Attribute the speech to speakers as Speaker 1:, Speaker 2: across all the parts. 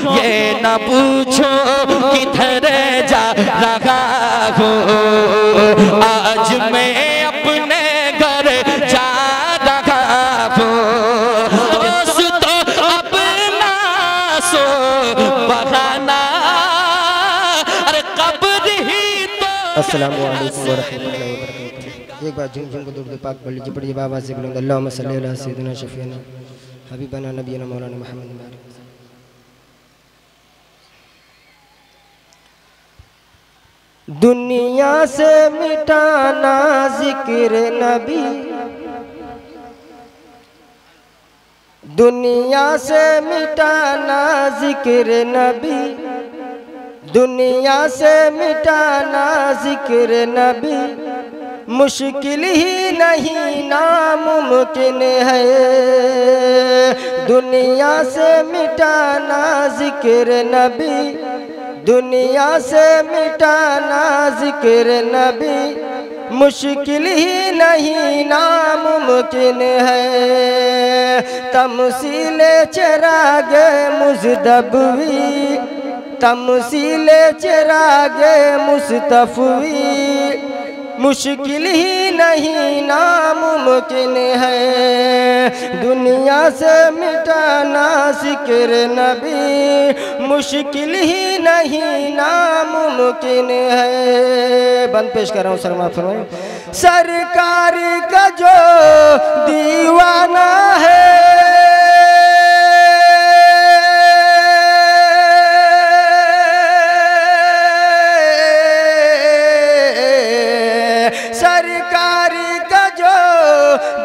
Speaker 1: ये न पूछो किधर जा रहा हूँ, आज मैं अपने घर जा रहा हूँ। दोस्त अपना सो बहाना, अरे कब्र ही तो। अस्सलामु अलैकुम व रहमतुल्लाहि व बरकातुहू। एक बार झुम झुम को दुरूद पाक पढ़ लीजिए, पढ़िए बाबा से बुलंद अल्लाहुम्मा सल्ली अला सय्यिदिना शफीना हबीबना नबीना मौलाना मुहम्मद। दुनिया से मिटाना जिक्र नबी, दुनिया से मिटाना जिक्र नबी, दुनिया से मिटाना जिक्र नबी, मुश्किल ही नहीं नामुमकिन है। दुनिया से मिटाना जिक्र नबी, दुनिया से मिटाना जिक्र नबी, मुश्किल ही नहीं नामुमकिन है। तमसील चिराग मुज़दबवी, तमसील चिराग मुस्तफ़वी, मुश्किल ही नहीं नामुमकिन है। दुनिया से मिटाना जिक्र नबी, मुश्किल ही नहीं नामुमकिन है। बंद पेश कर रहा हूँ, सरमा फरमाए। सरकार का जो दीवाना है, सरकारी का जो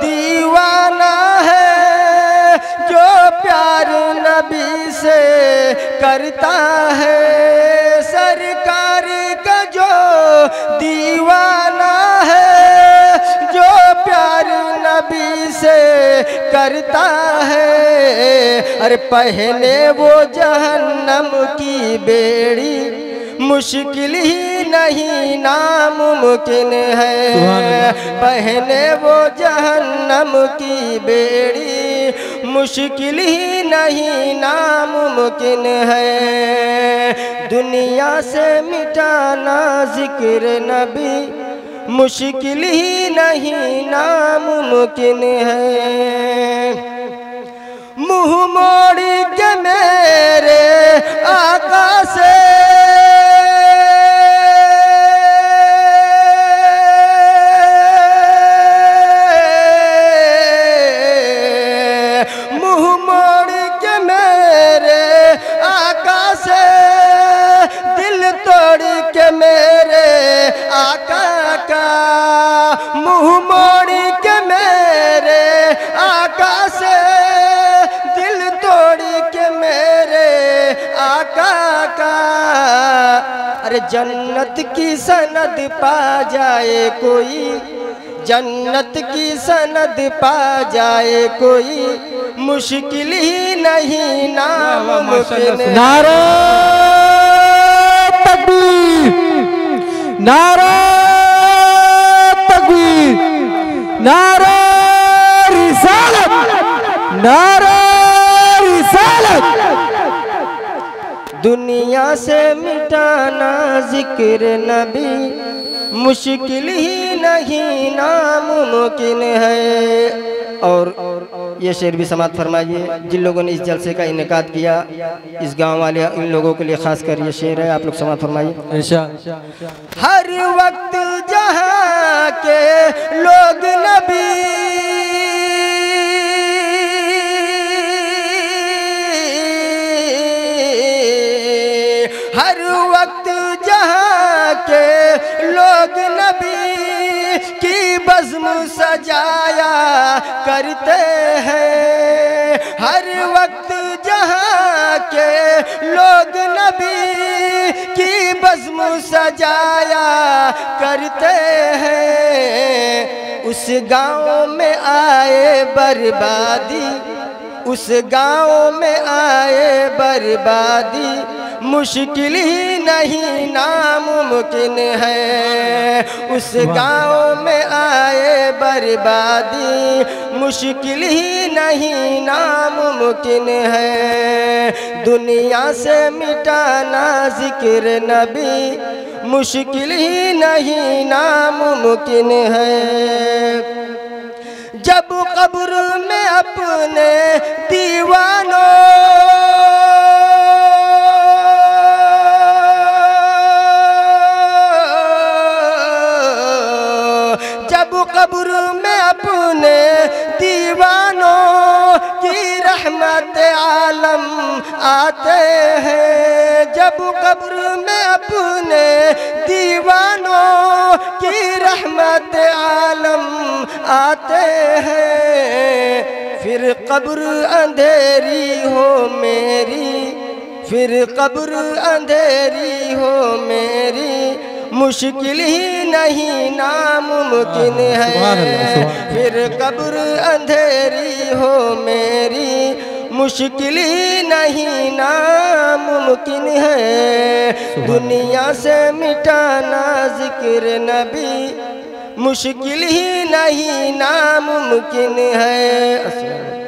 Speaker 1: दीवाना है, जो प्यार नबी से करता है। सरकारी का जो दीवाना है, जो प्यार नबी से करता है। अरे पहले वो जहन्नम की बेड़ी, मुश्किल ही नहीं नामुमकिन है। पहले वो जहन्नम की बेड़ी, मुश्किल ही नहीं नामुमकिन है। दुनिया से मिटाना जिक्र नबी, मुश्किल ही नहीं नामुमकिन है। मुँह मोड़ के मेरे आका से, मुँह मोड़ के मेरे आका से, दिल तोड़ के मेरे आका का, मुँह मोड़ के मेरे आका से, दिल तोड़ के मेरे आका का। अरे जन्नत की सनद पा जाए कोई, जन्नत की सनद पा जाए कोई, मुश्किल ही नहीं नामुमकिन।
Speaker 2: नारा तकबीर, नारा तकबीर, नारा रिसालत, नारा रिसालत।
Speaker 1: दुनिया से मिटाना जिक्र नबी, मुश्किल ही नहीं नामुमकिन है। और ये शेर भी समाप्त फरमाइए। जिन लोगों ने इस जलसे का इनेकाद किया, इस गांव वाले इन लोगों के लिए खास कर ये शेर है, आप लोग समाप्त फरमाइए। हर वक्त जहाँ के लोग नबी, हर वक्त जहाँ के लोग नबी की बज़्म सजाया करते हैं। हर वक्त जहाँ के लोग नबी की बज़्म सजाया करते हैं। उस गाँव में आए बर्बादी, उस गाँव में आए बर्बादी,
Speaker 3: मुश्किल ही नहीं नामुमकिन है। उस गाँव में आए बर्बादी, मुश्किल ही नहीं नामुमकिन है। दुनिया से मिटाना जिक्र नबी, मुश्किल ही नहीं नामुमकिन है। जब कब्र में अपने दीवानों, जब कब्र में अपने दीवानों की रहमत आलम आते हैं। जब कब्र में अपने दीवानों की रहमत आलम आते हैं। फिर कब्र अंधेरी हो मेरी, फिर कब्र अंधेरी हो मेरी, मुश्किल ही नहीं नामुमकिन है। फिर कब्र अंधेरी हो मेरी, मुश्किल ही नहीं नामुमकिन है। दुनिया से मिटाना जिक्र नबी, मुश्किल ही नहीं नामुमकिन है।